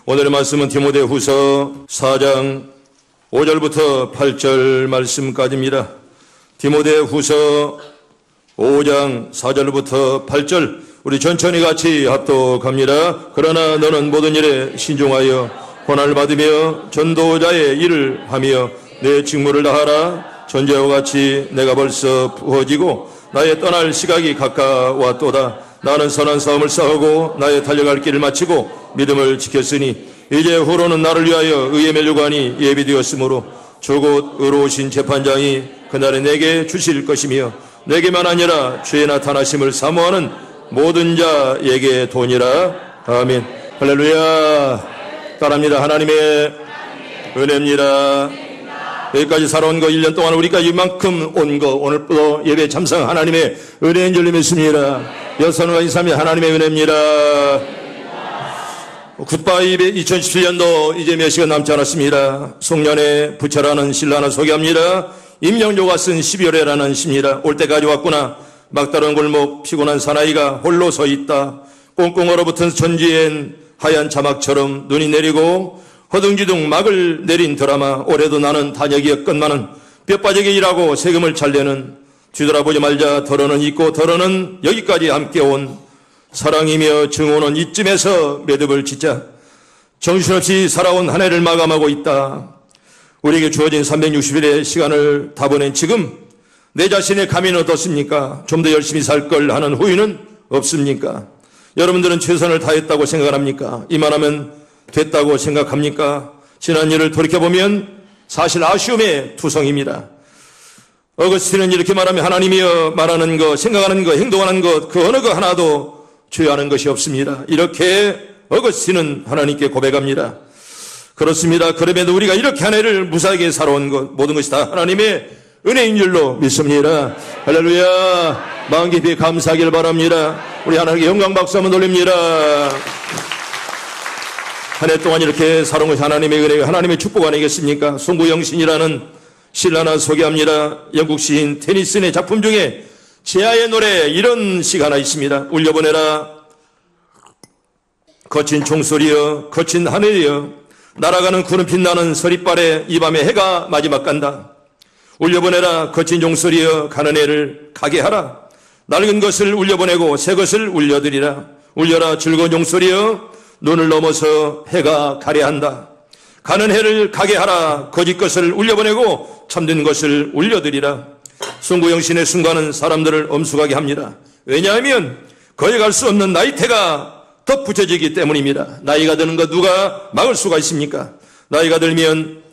오늘의 말씀은 디모데후서 4장 5절부터 8절 말씀까지입니다. 디모데후서 5장 4절부터 8절 우리 천천히 같이 합독합니다. 그러나 너는 모든 일에 신중하여 고난을 받으며 전도자의 일을 하며 내 직무를 다하라. 전제와 같이 내가 벌써 부어지고 나의 떠날 시각이 가까웠도다. 나는 선한 싸움을 싸우고 나의 달려갈 길을 마치고 믿음을 지켰으니 이제 후로는 나를 위하여 의의 면류관이 예비되었으므로 조곧 의로우신 재판장이 그날에 내게 주실 것이며 내게만 아니라 주의 나타나심을 사모하는 모든 자에게 도니라. 아멘. 할렐루야. 따라합니다. 하나님의 은혜입니다. 여기까지 살아온 거 1년 동안 우리가 이만큼 온 거 오늘도 예배 참석 하나님의 은혜인 줄 믿습니다. 여선과 인삼이 하나님의 은혜입니다. 굿바이 2017년도 이제 몇 시간 남지 않았습니다. 송년회 부처라는 신라 하나 소개합니다. 임영조가 쓴 12월에라는 시입니다. 올 때까지 왔구나. 막다른 골목 피곤한 사나이가 홀로 서 있다. 꽁꽁 얼어붙은 천지엔 하얀 자막처럼 눈이 내리고 허둥지둥 막을 내린 드라마. 올해도 나는 단역이었건만은 뼈빠지게 일하고 세금을 잘 내는 뒤돌아보지 말자. 더러는 있고 더러는 여기까지 함께 온 사랑이며 증오는 이쯤에서 매듭을 짓자. 정신없이 살아온 한 해를 마감하고 있다. 우리에게 주어진 360일의 시간을 다 보낸 지금 내 자신의 감히는 어떻습니까? 좀 더 열심히 살 걸 하는 후회는 없습니까? 여러분들은 최선을 다했다고 생각합니까? 이만하면 됐다고 생각합니까? 지난 일을 돌이켜보면 사실 아쉬움의 투성입니다. 어거스틴은 이렇게 말하면 하나님이여 말하는 것, 생각하는 것, 행동하는 것, 그 어느 것 하나도 죄하는 것이 없습니다. 이렇게 어거스틴은 하나님께 고백합니다. 그렇습니다. 그럼에도 우리가 이렇게 한 해를 무사하게 살아온 것, 모든 것이 다 하나님의 은혜인 줄로 믿습니다. 할렐루야. 마음 깊이 감사하길 바랍니다. 우리 하나님께 영광 박수 한번 돌립니다. 한 해 동안 이렇게 살아온 것이 하나님의 은혜, 하나님의 축복 아니겠습니까? 송구영신이라는 시를 하나 소개합니다. 영국 시인 테니슨의 작품 중에 제아의 노래 이런 시가 하나 있습니다. 울려보내라 거친 총소리여 거친 하늘이여 날아가는 구름 빛나는 서리발에 이 밤에 해가 마지막 간다. 울려보내라 거친 종소리여 가는 해를 가게 하라. 낡은 것을 울려보내고 새 것을 울려드리라. 울려라 즐거운 종소리여 눈을 넘어서 해가 가려 한다. 가는 해를 가게 하라. 거짓 것을 울려보내고 참된 것을 울려드리라. 송구영신의 순간은 사람들을 엄숙하게 합니다. 왜냐하면 거역할 수 없는 나이테가 덧붙여지기 때문입니다. 나이가 드는 거 누가 막을 수가 있습니까? 나이가 들면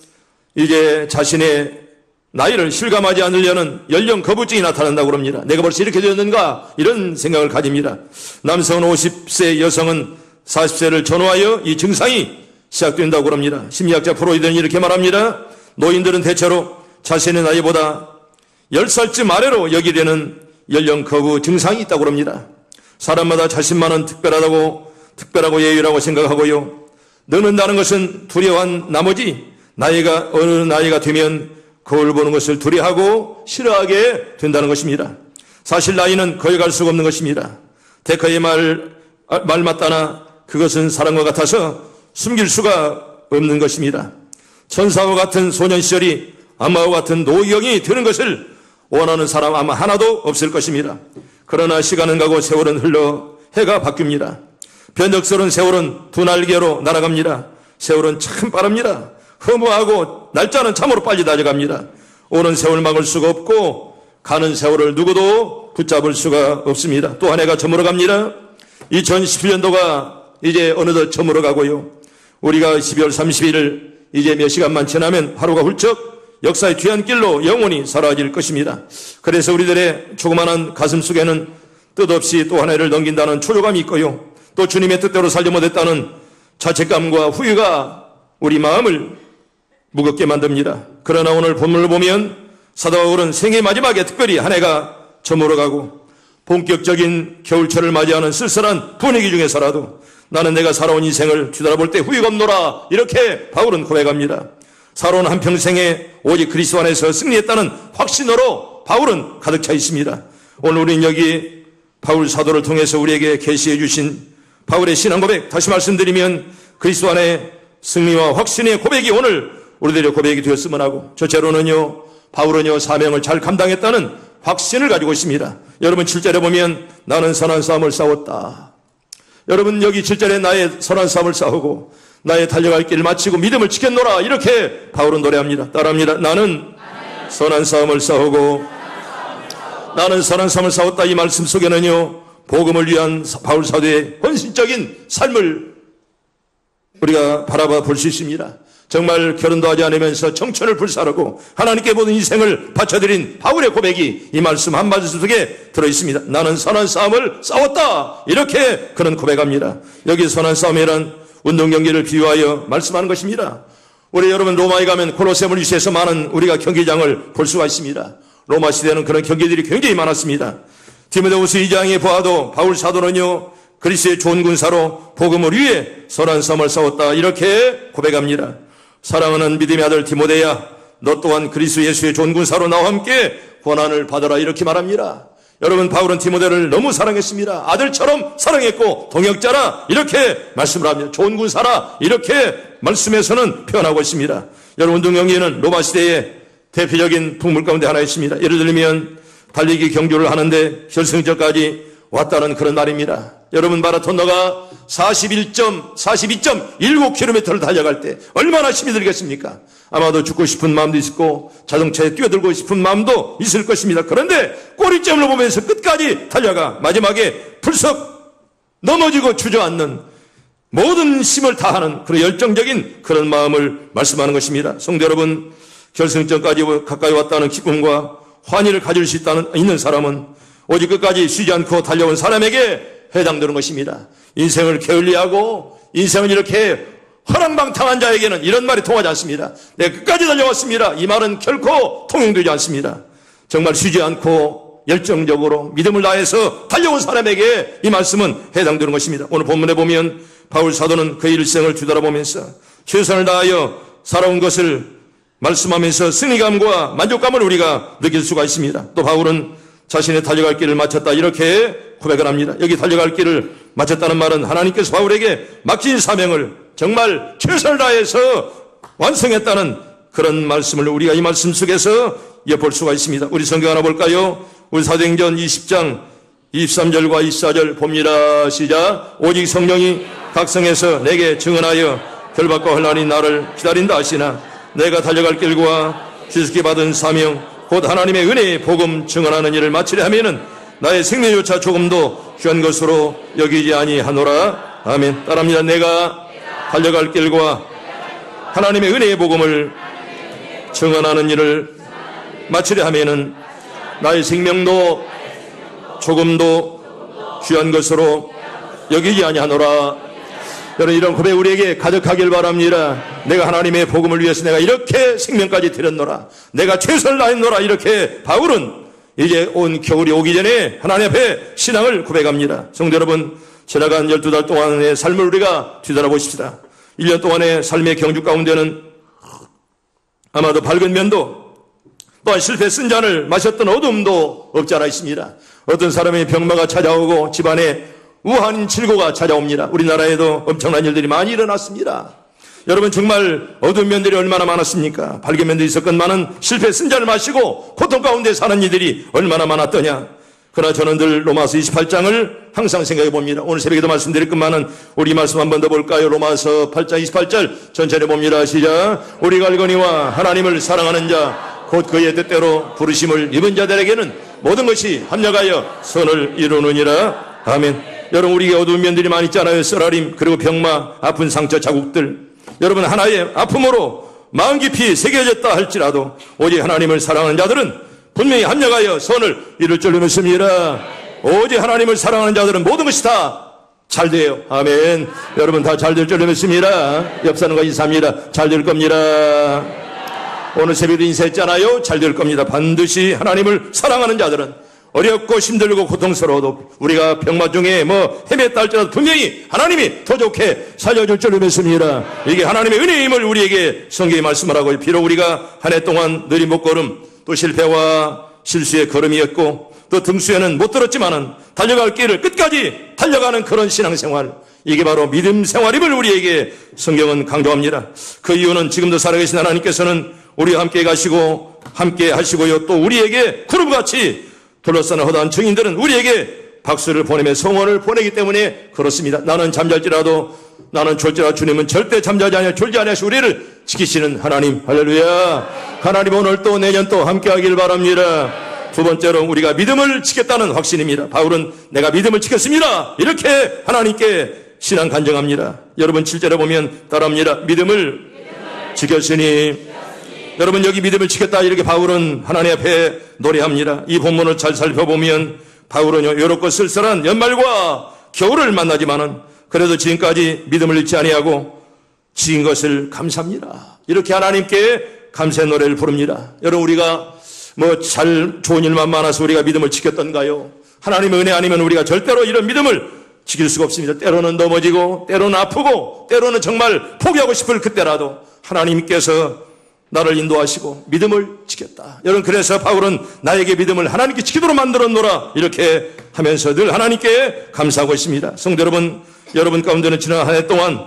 이제 자신의 나이를 실감하지 않으려는 연령 거부증이 나타난다고 합니다. 내가 벌써 이렇게 되었는가? 이런 생각을 가집니다. 남성은 50세, 여성은 40세를 전후하여 이 증상이 시작된다고 합니다. 심리학자 프로이드는 이렇게 말합니다. 노인들은 대체로 자신의 나이보다 10살쯤 아래로 여기되는 연령 거부 증상이 있다고 합니다. 사람마다 자신만은 특별하고 예의라고 생각하고요. 늙는다는 것은 두려워한 나머지 나이가 어느 나이가 되면 거울 보는 것을 두려워하고 싫어하게 된다는 것입니다. 사실 나이는 거역할 수가 없는 것입니다. 데카의 말 맞다나 그것은 사랑과 같아서 숨길 수가 없는 것입니다. 천사와 같은 소년 시절이 아마와 같은 노경이 되는 것을 원하는 사람 아마 하나도 없을 것입니다. 그러나 시간은 가고 세월은 흘러 해가 바뀝니다. 변덕스러운 세월은 두 날개로 날아갑니다. 세월은 참 빠릅니다. 허무하고 날짜는 참으로 빨리 다져갑니다. 오는 세월 막을 수가 없고 가는 세월을 누구도 붙잡을 수가 없습니다. 또 한 해가 저물어 갑니다. 2017년도가 이제 어느덧 저물어 가고요. 우리가 12월 30일 이제 몇 시간만 지나면 하루가 훌쩍 역사의 뒤안길로 영원히 사라질 것입니다. 그래서 우리들의 조그마한 가슴 속에는 뜻없이 또 한 해를 넘긴다는 초조감이 있고요. 또 주님의 뜻대로 살지 못했다는 자책감과 후회가 우리 마음을 무겁게 만듭니다. 그러나 오늘 본문을 보면 사도 바울은 생애 마지막에 특별히 한 해가 저물어가고 본격적인 겨울철을 맞이하는 쓸쓸한 분위기 중에서라도 나는 내가 살아온 인생을 뒤돌아볼 때 후회가 없노라 이렇게 바울은 고백합니다. 살아온 한평생에 오직 그리스도 안에서 승리했다는 확신으로 바울은 가득 차 있습니다. 오늘 우리는 여기 바울 사도를 통해서 우리에게 계시해 주신 바울의 신앙 고백 다시 말씀드리면 그리스도 안에 승리와 확신의 고백이 오늘 우리들의 고백이 되었으면 하고, 첫째로는요, 바울은요, 사명을 잘 감당했다는 확신을 가지고 있습니다. 여러분 7절에 보면 나는 선한 싸움을 싸웠다. 여러분 여기 7절에 나의 선한 싸움을 싸우고 나의 달려갈 길을 마치고 믿음을 지켰노라, 이렇게 바울은 노래합니다. 따라합니다. 나는 선한 싸움을 싸우고 나는 선한 싸움을 싸웠다. 이 말씀 속에는요, 복음을 위한 바울 사도의 헌신적인 삶을 우리가 바라봐 볼 수 있습니다. 정말 결혼도 하지 않으면서 청춘을 불사르고 하나님께 모든 인생을 바쳐드린 바울의 고백이 이 말씀 한 말씀 속에 들어있습니다. 나는 선한 싸움을 싸웠다, 이렇게 그는 고백합니다. 여기 선한 싸움이란 운동 경기를 비유하여 말씀하는 것입니다. 우리 여러분 로마에 가면 콜로세움을 위시해서 많은 우리가 경기장을 볼 수가 있습니다. 로마 시대는 그런 경기들이 굉장히 많았습니다. 디모데후서 2장에 보아도 바울 사도는요, 그리스도의 좋은 군사로 복음을 위해 선한 싸움을 싸웠다, 이렇게 고백합니다. 사랑하는 믿음의 아들 디모데야, 너 또한 그리스도 예수의 좋은 군사로 나와 함께 고난을 받아라, 이렇게 말합니다. 여러분 바울은 디모데를 너무 사랑했습니다. 아들처럼 사랑했고 동역자라, 이렇게 말씀을 합니다. 좋은 군사라, 이렇게 말씀에서는 표현하고 있습니다. 여러분 운동 경기는 로마 시대의 대표적인 풍물 가운데 하나 있습니다. 예를 들면 달리기 경주를 하는데 결승전까지 왔다는 그런 말입니다. 여러분 마라톤너가 42.19km를 달려갈 때 얼마나 힘이 들겠습니까? 아마도 죽고 싶은 마음도 있고 자동차에 뛰어들고 싶은 마음도 있을 것입니다. 그런데 꼬리점을 보면서 끝까지 달려가 마지막에 불석 넘어지고 주저앉는 모든 힘을 다하는 그런 열정적인 그런 마음을 말씀하는 것입니다. 성도 여러분, 결승전까지 가까이 왔다는 기쁨과 환희를 가질 수 있는 사람은 오직 끝까지 쉬지 않고 달려온 사람에게 해당되는 것입니다. 인생을 게을리하고 인생을 이렇게 허랑방탕한 자에게는 이런 말이 통하지 않습니다. 내가 끝까지 달려왔습니다, 이 말은 결코 통용되지 않습니다. 정말 쉬지 않고 열정적으로 믿음을 다해서 달려온 사람에게 이 말씀은 해당되는 것입니다. 오늘 본문에 보면 바울 사도는 그의 일생을 뒤돌아보면서 최선을 다하여 살아온 것을 말씀하면서 승리감과 만족감을 우리가 느낄 수가 있습니다. 또 바울은 자신의 달려갈 길을 마쳤다, 이렇게 고백을 합니다. 여기 달려갈 길을 마쳤다는 말은 하나님께서 바울에게 맡긴 사명을 정말 최선을 다해서 완성했다는 그런 말씀을 우리가 이 말씀 속에서 엿볼 수가 있습니다. 우리 성경 하나 볼까요? 우리 사도행전 20장 23절과 24절 봅니다. 시작. 오직 성령이 각성해서 내게 증언하여 결박과 혼란이 나를 기다린다 하시나 내가 달려갈 길과 주께 받은 사명 곧 하나님의 은혜의 복음 증언하는 일을 마치려 하면은 나의 생명조차 조금도 귀한 것으로 여기지 아니하노라. 아멘. 따라합니다. 내가 달려갈 길과 하나님의 은혜의 복음을 증언하는 일을 마치려 하면은 나의 생명도 조금도 귀한 것으로 여기지 아니하노라. 여러분 이런 고백 우리에게 가득하길 바랍니다. 내가 하나님의 복음을 위해서 내가 이렇게 생명까지 드렸노라, 내가 최선을 다했노라, 이렇게 바울은 이제 온 겨울이 오기 전에 하나님 앞에 신앙을 고백합니다. 성도 여러분, 지나간 12달 동안의 삶을 우리가 뒤돌아보십시다. 1년 동안의 삶의 경주 가운데는 아마도 밝은 면도 또한 실패 쓴 잔을 마셨던 어둠도 없지 않아 있습니다. 어떤 사람의 병마가 찾아오고 집안에 우한 칠고가 찾아옵니다. 우리나라에도 엄청난 일들이 많이 일어났습니다. 여러분 정말 어두운 면들이 얼마나 많았습니까? 밝은 면들이 있었건만은 실패 쓴 잔을 마시고 고통 가운데 사는 이들이 얼마나 많았더냐. 그러나 저는 늘 로마서 28장을 항상 생각해 봅니다. 오늘 새벽에도 말씀드릴 것만은 우리 말씀 한 번 더 볼까요? 로마서 8장 28절 전체를 봅니다. 시작. 우리가 알거니와 하나님을 사랑하는 자 곧 그의 뜻대로 부르심을 입은 자들에게는 모든 것이 합력하여 선을 이루느니라. 아멘. 여러분 우리에게 어두운 면들이 많이 있잖아요. 쓰라림 그리고 병마, 아픈 상처 자국들. 여러분 하나의 아픔으로 마음 깊이 새겨졌다 할지라도 오직 하나님을 사랑하는 자들은 분명히 합력하여 선을 이룰 줄 믿습니다. 오직 하나님을 사랑하는 자들은 모든 것이 다 잘 돼요. 아멘. 여러분 다 잘 될 줄 믿습니다. 옆 사람과 인사합니다. 잘 될 겁니다. 오늘 새벽에 인사했잖아요. 잘 될 겁니다. 반드시 하나님을 사랑하는 자들은 어렵고 힘들고 고통스러워도 우리가 병마 중에 헤맸다 할지라도 분명히 하나님이 더 좋게 살려줄 줄 믿습니다. 이게 하나님의 은혜임을 우리에게 성경이 말씀을 하고, 비록 우리가 한 해 동안 느린 목걸음 또 실패와 실수의 걸음이었고 또 등수에는 못 들었지만은 달려갈 길을 끝까지 달려가는 그런 신앙생활, 이게 바로 믿음 생활임을 우리에게 성경은 강조합니다. 그 이유는 지금도 살아계신 하나님께서는 우리와 함께 가시고 함께 하시고요. 또 우리에게 구름같이 둘러싸는 허다한 증인들은 우리에게 박수를 보내며 성원을 보내기 때문에 그렇습니다. 나는 잠잘지라도 나는 졸지라도 주님은 절대 잠자지 아니하시고 졸지 아니하시고 우리를 지키시는 하나님. 할렐루야. 하나님 오늘 또 내년 또 함께 하길 바랍니다. 두 번째로 우리가 믿음을 지켰다는 확신입니다. 바울은 내가 믿음을 지켰습니다. 이렇게 하나님께 신앙 간증합니다. 여러분 7절에 보면 따라합니다. 믿음을 지켰으니. 여러분 여기 믿음을 지켰다 이렇게 바울은 하나님 앞에 노래합니다. 이 본문을 잘 살펴보면 바울은요 외롭고 쓸쓸한 연말과 겨울을 만나지만은 그래도 지금까지 믿음을 잃지 아니하고 지은 것을 감사합니다. 이렇게 하나님께 감사의 노래를 부릅니다. 여러분 우리가 좋은 일만 많아서 우리가 믿음을 지켰던가요? 하나님의 은혜 아니면 우리가 절대로 이런 믿음을 지킬 수가 없습니다. 때로는 넘어지고 때로는 아프고 때로는 정말 포기하고 싶을 그때라도 하나님께서 나를 인도하시고 믿음을 지켰다. 여러분 그래서 바울은 나에게 믿음을 하나님께 지키도록 만들었노라 이렇게 하면서 늘 하나님께 감사하고 있습니다. 성도 여러분, 여러분 가운데는 지난 한 해 동안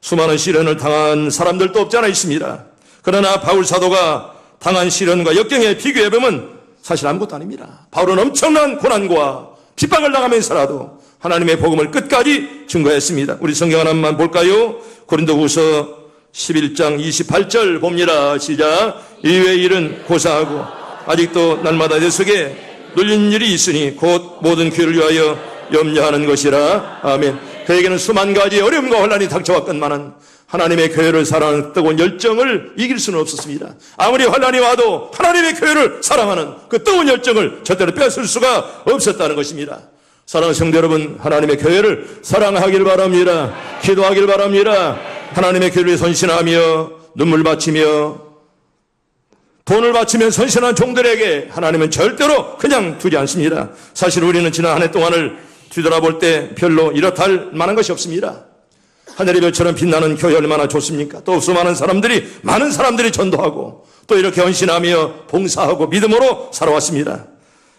수많은 시련을 당한 사람들도 없지 않아 있습니다. 그러나 바울 사도가 당한 시련과 역경에 비교해보면 사실 아무것도 아닙니다. 바울은 엄청난 고난과 핍박을 당하면서라도 하나님의 복음을 끝까지 증거했습니다. 우리 성경 하나만 볼까요? 고린도후서 11장 28절 봅니다. 시작. 이외의 일은 고사하고 아직도 날마다 내 속에 눌린 일이 있으니 곧 모든 교회를 위하여 염려하는 것이라. 아멘. 그에게는 수만 가지 어려움과 혼란이 닥쳐왔건만은 하나님의 교회를 사랑하는 뜨거운 열정을 이길 수는 없었습니다. 아무리 혼란이 와도 하나님의 교회를 사랑하는 그 뜨거운 열정을 절대로 뺏을 수가 없었다는 것입니다. 사랑하는 성도 여러분, 하나님의 교회를 사랑하길 바랍니다. 기도하길 바랍니다. 하나님의 교회를 선신하며 눈물 바치며 돈을 바치며 선신한 종들에게 하나님은 절대로 그냥 두지 않습니다. 사실 우리는 지난 한 해 동안을 뒤돌아볼 때 별로 이렇다 할 만한 것이 없습니다. 하늘의 별처럼 빛나는 교회 얼마나 좋습니까? 또 수많은 사람들이 많은 사람들이 전도하고 또 이렇게 헌신하며 봉사하고 믿음으로 살아왔습니다.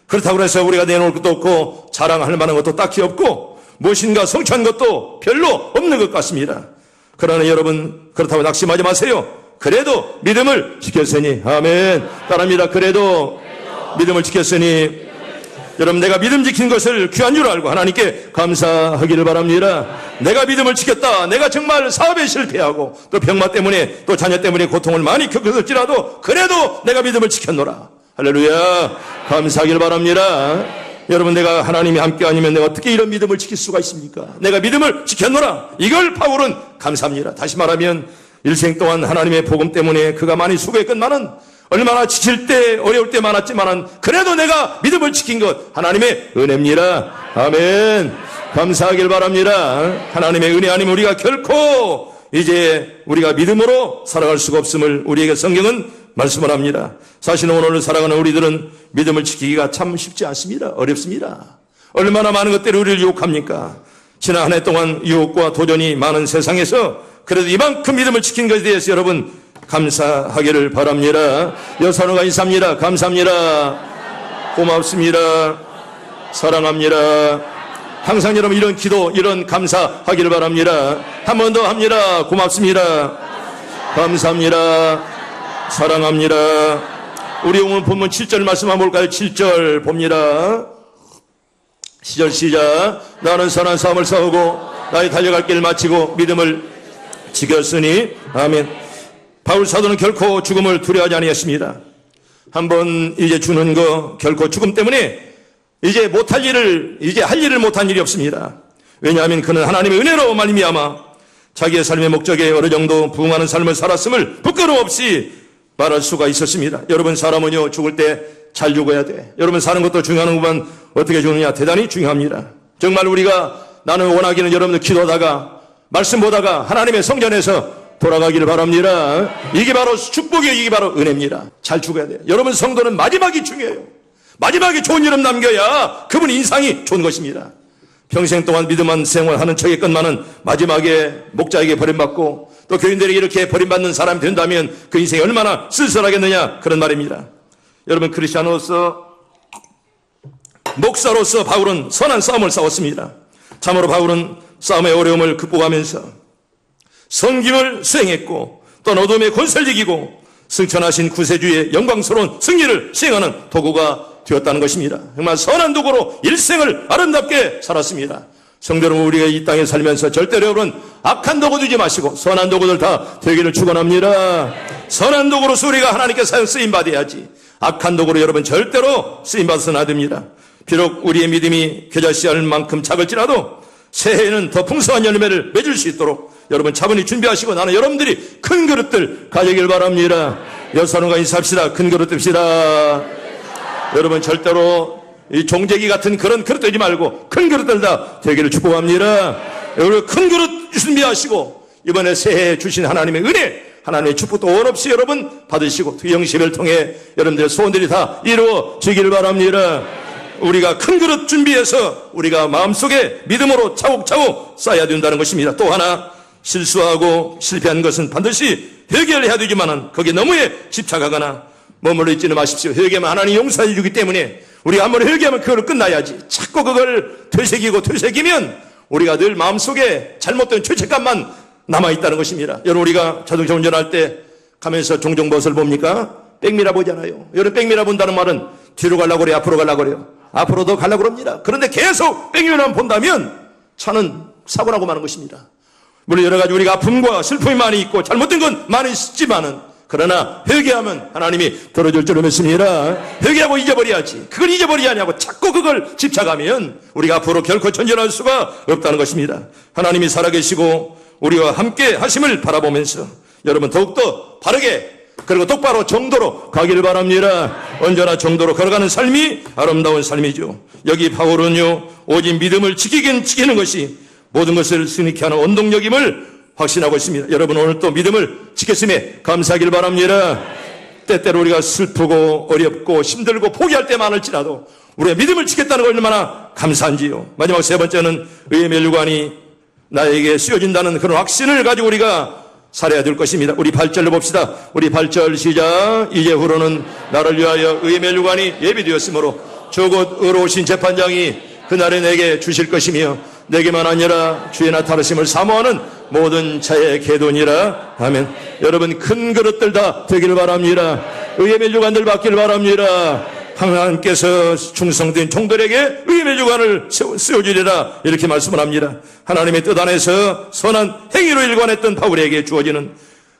그렇다고 해서 우리가 내놓을 것도 없고 자랑할 만한 것도 딱히 없고 무엇인가 성취한 것도 별로 없는 것 같습니다. 그러나 여러분 그렇다고 낙심하지 마세요. 그래도 믿음을 지켰으니. 아멘. 따라합니다. 그래도 믿음을 지켰으니. 여러분 내가 믿음 지킨 것을 귀한 줄 알고 하나님께 감사하기를 바랍니다. 내가 믿음을 지켰다. 내가 정말 사업에 실패하고 또 병마 때문에 또 자녀 때문에 고통을 많이 겪었을지라도 그래도 내가 믿음을 지켰노라. 할렐루야. 감사하기를 바랍니다. 여러분 내가 하나님이 함께 아니면 내가 어떻게 이런 믿음을 지킬 수가 있습니까? 내가 믿음을 지켰노라. 이걸 바울은 감사합니다. 다시 말하면 일생 동안 하나님의 복음 때문에 그가 많이 수고했건만은 얼마나 지칠 때 어려울 때 많았지만은 그래도 내가 믿음을 지킨 것 하나님의 은혜입니다. 아멘. 감사하길 바랍니다. 하나님의 은혜 아니면 우리가 결코 이제 우리가 믿음으로 살아갈 수가 없음을 우리에게 성경은 말씀을 합니다. 사실은 오늘 살아가는 우리들은 믿음을 지키기가 참 쉽지 않습니다. 어렵습니다. 얼마나 많은 것들이 우리를 유혹합니까? 지난 한 해 동안 유혹과 도전이 많은 세상에서 그래도 이만큼 믿음을 지킨 것에 대해서 여러분 감사하기를 바랍니다. 여선호가 인사합니다. 감사합니다. 고맙습니다. 사랑합니다. 항상 여러분 이런 기도 이런 감사하기를 바랍니다. 한 번 더 합니다. 고맙습니다. 감사합니다. 사랑합니다. 우리 오늘 본문 7절 말씀 한번 볼까요? 7절 봅니다. 시절 시작. 나는 선한 싸움을 싸우고 나의 달려갈 길을 마치고 믿음을 지켰으니. 아멘. 바울 사도는 결코 죽음을 두려워하지 아니했습니다. 한번 이제 죽는 거 결코 죽음 때문에 이제 못할 일을 이제 할 일을 못한 일이 없습니다. 왜냐하면 그는 하나님의 은혜로 말미암아 자기의 삶의 목적에 어느 정도 부응하는 삶을 살았음을 부끄러움 없이 말할 수가 있었습니다. 여러분 사람은요 죽을 때 잘 죽어야 돼. 여러분 사는 것도 중요한 것만 어떻게 죽느냐 대단히 중요합니다. 정말 우리가 나는 원하기는 여러분들 기도하다가 말씀 보다가 하나님의 성전에서 돌아가기를 바랍니다. 이게 바로 축복이에요. 이게 바로 은혜입니다. 잘 죽어야 돼요. 여러분 성도는 마지막이 중요해요. 마지막에 좋은 이름 남겨야 그분 인상이 좋은 것입니다. 평생 동안 믿음만 생활하는 척했건만은 마지막에 목자에게 버림받고 또 교인들에게 이렇게 버림받는 사람이 된다면 그 인생이 얼마나 쓸쓸하겠느냐 그런 말입니다. 여러분 크리스찬으로서 목사로서 바울은 선한 싸움을 싸웠습니다. 참으로 바울은 싸움의 어려움을 극복하면서 성김을 수행했고 또 어둠의 권세를 이기고 승천하신 구세주의 영광스러운 승리를 시행하는 도구가 되었다는 것입니다. 정말 선한 도구로 일생을 아름답게 살았습니다. 성도 여러분, 우리가 이 땅에 살면서 절대로 여러분 악한 도구 두지 마시고 선한 도구들 다 되기를 축원합니다. 선한 도구로서 우리가 하나님께 사용 쓰임받아야지 악한 도구로 여러분 절대로 쓰임받아서는 안 됩니다. 비록 우리의 믿음이 겨자씨알 만큼 작을지라도 새해에는 더 풍성한 열매를 맺을 수 있도록 여러분 차분히 준비하시고 나는 여러분들이 큰 그릇들 가지길 바랍니다. 여사론과 인사합시다. 큰 그릇 듭시다. 여러분 절대로 이 종재기 같은 그런 그릇 되지 말고 큰 그릇들 다 되기를 축복합니다. 여러분 큰 그릇 준비하시고 이번에 새해 주신 하나님의 은혜, 하나님의 축복도 원없이 여러분 받으시고 영심을 통해 여러분들의 소원들이 다 이루어지길 바랍니다. 우리가 큰 그릇 준비해서 우리가 마음속에 믿음으로 차곡차곡 쌓아야 된다는 것입니다. 또 하나 실수하고 실패한 것은 반드시 회개를 해야 되지만은 거기에 너무에 집착하거나 머물러 있지는 마십시오. 회개하면 하나님 용서해 주기 때문에 우리가 한번 회개하면 그걸로 끝나야지. 자꾸 그걸 되새기면 우리가 늘 마음속에 잘못된 죄책감만 남아있다는 것입니다. 여러분 우리가 자동차 운전할 때 가면서 종종 무엇을 봅니까? 백미러 보잖아요. 여러분 백미러 본다는 말은 뒤로 가려고 그래요? 앞으로 가려고 그래요? 앞으로 더 가려고 합니다. 그런데 계속 백미러만 본다면 차는 사고나고 마는 것입니다. 물론 여러 가지 우리가 아픔과 슬픔이 많이 있고 잘못된 건 많이 있지만은 그러나 회개하면 하나님이 들어줄 줄 믿습니다. 회개하고 잊어버려야지. 그걸 잊어버리지 않냐고 자꾸 그걸 집착하면 우리가 앞으로 결코 전진할 수가 없다는 것입니다. 하나님이 살아계시고 우리와 함께 하심을 바라보면서 여러분 더욱더 바르게 그리고 똑바로 정도로 가기를 바랍니다. 언제나 정도로 걸어가는 삶이 아름다운 삶이죠. 여기 바울은요 오직 믿음을 지키는 것이 모든 것을 승리케 하는 원동력임을 확신하고 있습니다. 여러분 오늘 또 믿음을 지켰음에 감사하길 바랍니다. 때때로 우리가 슬프고 어렵고 힘들고 포기할 때 많을지라도 우리가 믿음을 지켰다는 걸 얼마나 감사한지요. 마지막 세 번째는 의의 멸류관이 나에게 씌워진다는 그런 확신을 가지고 우리가 살아야 될 것입니다. 우리 8절로 봅시다. 우리 8절 시작. 이제후로는 나를 위하여 의의 멸류관이 예비되었으므로 곧 의로우신 재판장이 그날에 내게 주실 것이며 내게만 아니라 주의 나타나심을 사모하는 모든 자의 계돈이라. 아멘. 여러분 큰 그릇들 다 되기를 바랍니다. 의의 멸류관들 받기를 바랍니다. 하나님께서 충성된 종들에게 의의 멸류관을 씌워주리라 이렇게 말씀을 합니다. 하나님의 뜻 안에서 선한 행위로 일관했던 바울에게 주어지는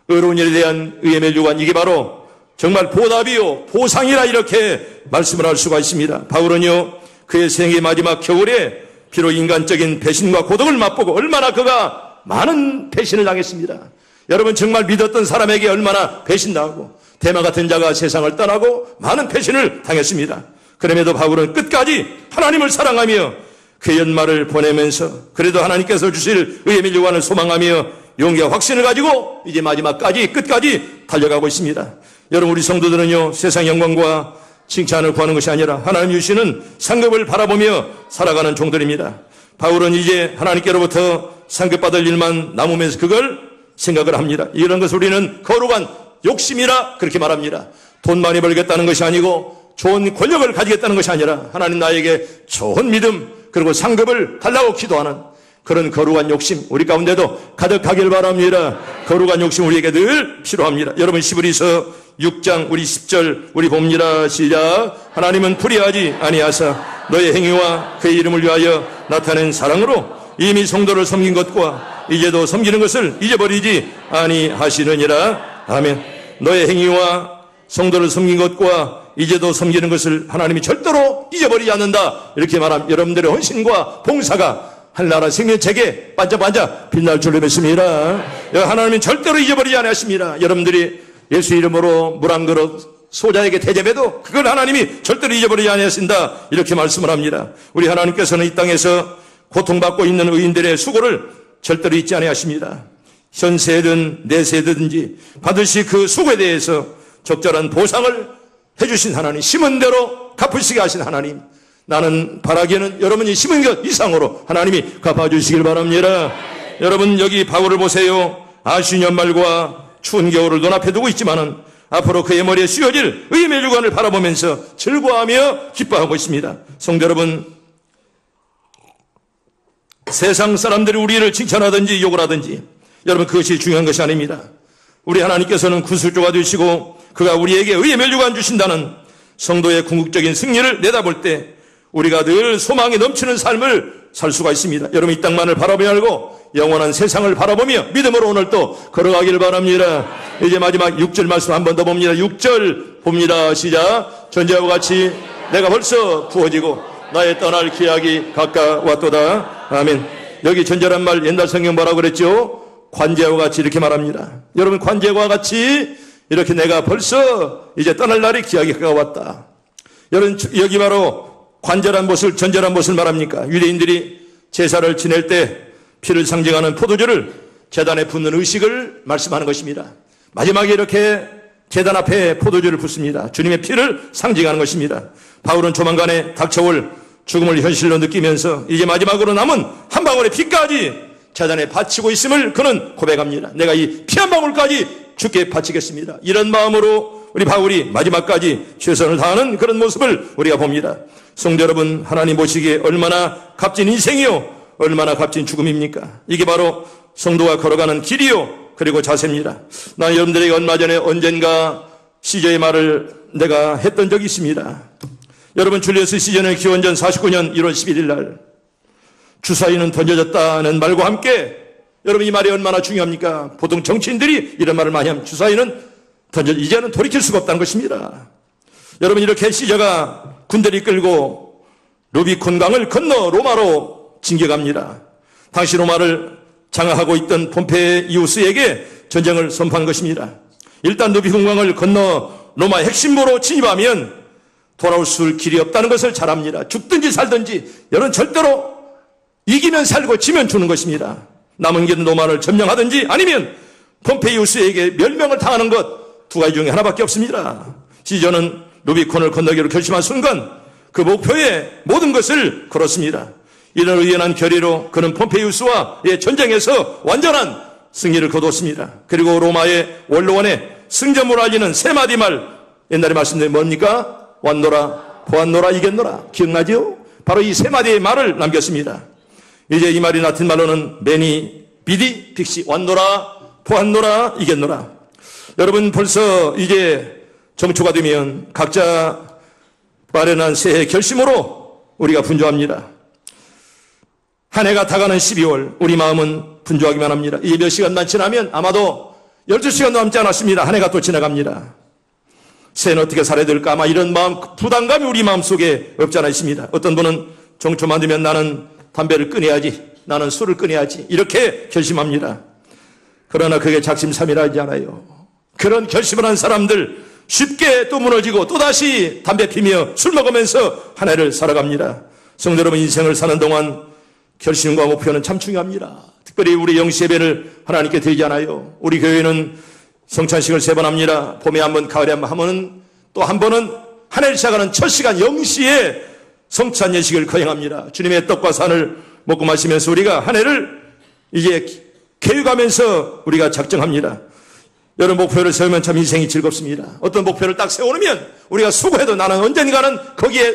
의로운 일에 대한 의의 멸류관, 이게 바로 정말 보답이요 보상이라 이렇게 말씀을 할 수가 있습니다. 바울은요 그의 생의 마지막 겨울에 비록 인간적인 배신과 고독을 맛보고 얼마나 그가 많은 배신을 당했습니다. 여러분 정말 믿었던 사람에게 얼마나 배신당하고 대마 같은 자가 세상을 떠나고 많은 배신을 당했습니다. 그럼에도 바울은 끝까지 하나님을 사랑하며 그 연말을 보내면서 그래도 하나님께서 주실 의의 멸류관을 소망하며 용기와 확신을 가지고 이제 마지막까지 끝까지 달려가고 있습니다. 여러분 우리 성도들은요 세상 영광과 칭찬을 구하는 것이 아니라 하나님 주시는 상급을 바라보며 살아가는 종들입니다. 바울은 이제 하나님께로부터 상급받을 일만 남으면서 그걸 생각을 합니다. 이런 것을 우리는 거룩한 욕심이라 그렇게 말합니다. 돈 많이 벌겠다는 것이 아니고 좋은 권력을 가지겠다는 것이 아니라 하나님 나에게 좋은 믿음 그리고 상급을 달라고 기도하는 그런 거룩한 욕심 우리 가운데도 가득하길 바랍니다. 거룩한 욕심 우리에게 늘 필요합니다. 여러분 시브리서 6장 우리 10절 우리 봅니다. 시작. 하나님은 불의하지 아니하사 너의 행위와 그의 이름을 위하여 나타낸 사랑으로 이미 성도를 섬긴 것과 이제도 섬기는 것을 잊어버리지 아니하시느니라. 아멘. 너의 행위와 성도를 섬긴 것과 이제도 섬기는 것을 하나님이 절대로 잊어버리지 않는다 이렇게 말하면 여러분들의 헌신과 봉사가 하늘나라 생명책에 반짝반짝 빛날 줄로 믿습니다. 하나님은 절대로 잊어버리지 않으십니다. 여러분들이 예수 이름으로 물 한 그릇 소자에게 대접해도 그걸 하나님이 절대로 잊어버리지 않으신다 이렇게 말씀을 합니다. 우리 하나님께서는 이 땅에서 고통받고 있는 의인들의 수고를 절대로 잊지 않으십니다. 현세든 내세든지 반드시 그 수고에 대해서 적절한 보상을 해주신 하나님, 심은 대로 갚으시게 하신 하나님, 나는 바라기에는 여러분이 심은 것 이상으로 하나님이 갚아주시길 바랍니다. 여러분 여기 바울을 보세요. 아쉬운 연말과 추운 겨울을 눈앞에 두고 있지만은 앞으로 그의 머리에 씌워질 의의 멸류관을 바라보면서 즐거워하며 기뻐하고 있습니다. 성도 여러분, 세상 사람들이 우리를 칭찬하든지 욕을 하든지 여러분 그것이 중요한 것이 아닙니다. 우리 하나님께서는 구술조가 되시고 그가 우리에게 의의 면류관 주신다는 성도의 궁극적인 승리를 내다볼 때 우리가 늘 소망이 넘치는 삶을 살 수가 있습니다. 여러분 이 땅만을 바라보며 알고 영원한 세상을 바라보며 믿음으로 오늘 또 걸어가기를 바랍니다. 이제 마지막 6절 말씀 한 번 더 봅니다. 6절 봅니다. 시작. 전제와 같이 내가 벌써 부어지고 나의 떠날 기약이 가까웠도다. 아멘. 여기 전제란 말 옛날 성경 뭐라고 그랬죠? 관제와 같이 이렇게 말합니다. 여러분 관제와 같이 이렇게 내가 벌써 이제 떠날 날이 기약이 가까웠다. 여러분 여기 바로 관제란 무엇을 전제란 무엇을 말합니까? 유대인들이 제사를 지낼 때 피를 상징하는 포도주를 제단에 붓는 의식을 말씀하는 것입니다. 마지막에 이렇게 제단 앞에 포도주를 붓습니다. 주님의 피를 상징하는 것입니다. 바울은 조만간에 닥쳐올 죽음을 현실로 느끼면서 이제 마지막으로 남은 한 방울의 피까지 제단에 바치고 있음을 그는 고백합니다. 내가 이 피 한 방울까지 주께 바치겠습니다. 이런 마음으로 우리 바울이 마지막까지 최선을 다하는 그런 모습을 우리가 봅니다. 성도 여러분, 하나님 보시기에 얼마나 값진 인생이요 얼마나 값진 죽음입니까? 이게 바로 성도가 걸어가는 길이요 그리고 자세입니다. 난 여러분들에게 얼마 전에 언젠가 시저의 말을 내가 했던 적이 있습니다. 여러분 줄리어스 시저는 기원전 49년 1월 11일 날 주사위는 던져졌다는 말과 함께 여러분 이 말이 얼마나 중요합니까? 보통 정치인들이 이런 말을 많이 하면 주사위는 이제는 돌이킬 수가 없다는 것입니다. 여러분 이렇게 시저가 군대를 이끌고 루비콘 강을 건너 로마로 진격합니다. 당시 로마를 장악하고 있던 폼페이우스에게 전쟁을 선포한 것입니다. 일단 루비콘 강을 건너 로마의 핵심부로 진입하면 돌아올 수 길이 없다는 것을 잘 압니다. 죽든지 살든지 여러분 절대로 이기면 살고 지면 죽는 것입니다. 남은 길은 로마를 점령하든지 아니면 폼페이우스에게 멸명을 당하는 것 두 가지 중에 하나밖에 없습니다. 시저는 루비콘을 건너기로 결심한 순간 그 목표에 모든 것을 걸었습니다. 이런 의연한 결의로 그는 폼페이우스와의 전쟁에서 완전한 승리를 거두었습니다. 그리고 로마의 원로원에 승전으로 알리는 세 마디 말, 옛날에 말씀드린 뭡니까? 왔노라, 보았노라, 이겼노라. 기억나죠? 바로 이 세 마디의 말을 남겼습니다. 이제 이 말이 라틴 말로는 매니, 비디, 픽시, 왔노라, 보았노라, 이겼노라. 여러분 벌써 이제 정초가 되면 각자 마련한 새해 결심으로 우리가 분주합니다. 한 해가 다가는 12월 우리 마음은 분주하기만 합니다. 이 몇 시간만 지나면 아마도 12시간도 남지 않았습니다. 한 해가 또 지나갑니다. 새해는 어떻게 살아야 될까 아마 이런 마음 부담감이 우리 마음속에 없지 않아 있습니다. 어떤 분은 정초만 되면 나는 담배를 끊어야지, 나는 술을 끊어야지 이렇게 결심합니다. 그러나 그게 작심삼일하지 않아요. 그런 결심을 한 사람들 쉽게 또 무너지고 또다시 담배 피며 술 먹으면서 한 해를 살아갑니다. 성도 여러분 인생을 사는 동안 결심과 목표는 참 중요합니다. 특별히 우리 영시예배를 하나님께 드리잖아요. 우리 교회는 성찬식을 3번 합니다. 봄에 한 번, 가을에 한 번 하면은 또 한 번은 한 해를 시작하는 첫 시간 0시에 성찬 예식을 거행합니다. 주님의 떡과 산을 먹고 마시면서 우리가 한 해를 이제 계획하면서 우리가 작정합니다. 여러분 목표를 세우면 참 인생이 즐겁습니다. 어떤 목표를 딱 세워놓으면 우리가 수고해도 나는 언젠가는 거기에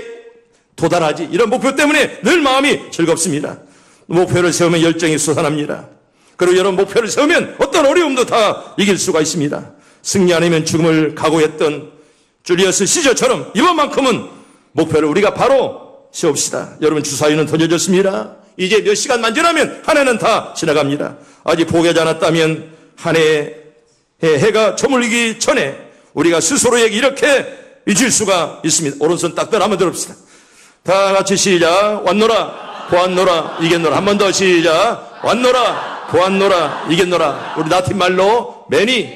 도달하지. 이런 목표 때문에 늘 마음이 즐겁습니다. 목표를 세우면 열정이 솟아납니다. 그리고 여러분 목표를 세우면 어떤 어려움도 다 이길 수가 있습니다. 승리 아니면 죽음을 각오했던 줄리어스 시저처럼 이번만큼은 목표를 우리가 바로 세웁시다. 여러분 주사위는 던져졌습니다. 이제 몇 시간만 지나면 한 해는 다 지나갑니다. 아직 포기하지 않았다면 한 해의 해가 저물기 전에 우리가 스스로에게 이렇게 잊을 수가 있습니다. 오른손 딱 들어 한번 들읍시다. 다 같이 시작. 왔노라, 보았노라, 이겼노라. 한 번 더 시작. 왔노라, 보았노라, 이겼노라. 우리 라틴 말로 매니,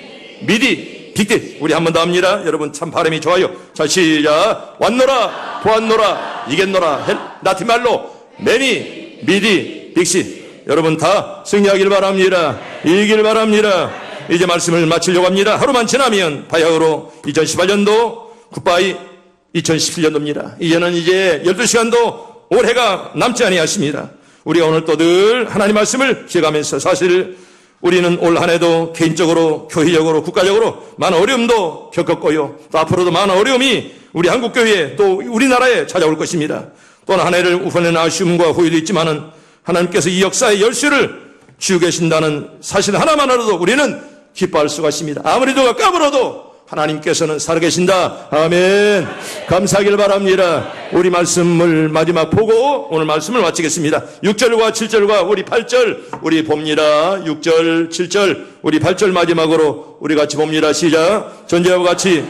미디, 빅디. 우리 한 번 더 합니다. 여러분 참 발음이 좋아요. 자 시작. 왔노라, 보았노라, 이겼노라. 라틴 말로 매니, 미디, 빅시. 여러분 다 승리하길 바랍니다. 이기길 바랍니다. 이제 말씀을 마치려고 합니다. 하루만 지나면 바야흐로 2018년도 굿바이 2017년도입니다. 이제는 이제 12시간도 올해가 남지 아니하십니다. 우리가 오늘 또 늘 하나님 말씀을 기억하면서 사실 우리는 올 한 해도 개인적으로 교회적으로 국가적으로 많은 어려움도 겪었고요. 또 앞으로도 많은 어려움이 우리 한국교회에 또 우리나라에 찾아올 것입니다. 또한 한 해를 우선에는 아쉬움과 후회도 있지만은 하나님께서 이 역사의 열쇠를 쥐고 계신다는 사실 하나만으로도 우리는 기뻐할 수가 있습니다. 아무리 누가 까불어도 하나님께서는 살아계신다. 아멘. 감사하길 바랍니다. 우리 말씀을 마지막 보고 오늘 말씀을 마치겠습니다. 6절과 7절과 우리 8절 우리 봅니다. 6절 7절 우리 8절 마지막으로 우리 같이 봅니다. 시작. 전제와 같이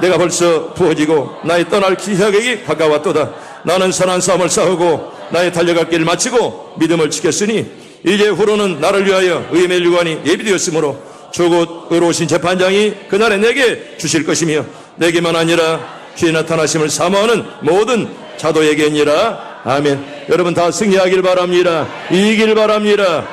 내가 벌써 부어지고 나의 떠날 기약이 가까웠도다. 나는 선한 싸움을 싸우고 나의 달려갈 길을 마치고 믿음을 지켰으니 이제 후로는 나를 위하여 의의 멸류관이 예비되었으므로 조곧 의로우신 재판장이 그날에 내게 주실 것이며 내게만 아니라 주의 나타나심을 사모하는 모든 자도에게니라. 아멘. 여러분 다 승리하길 바랍니다. 이기길 바랍니다.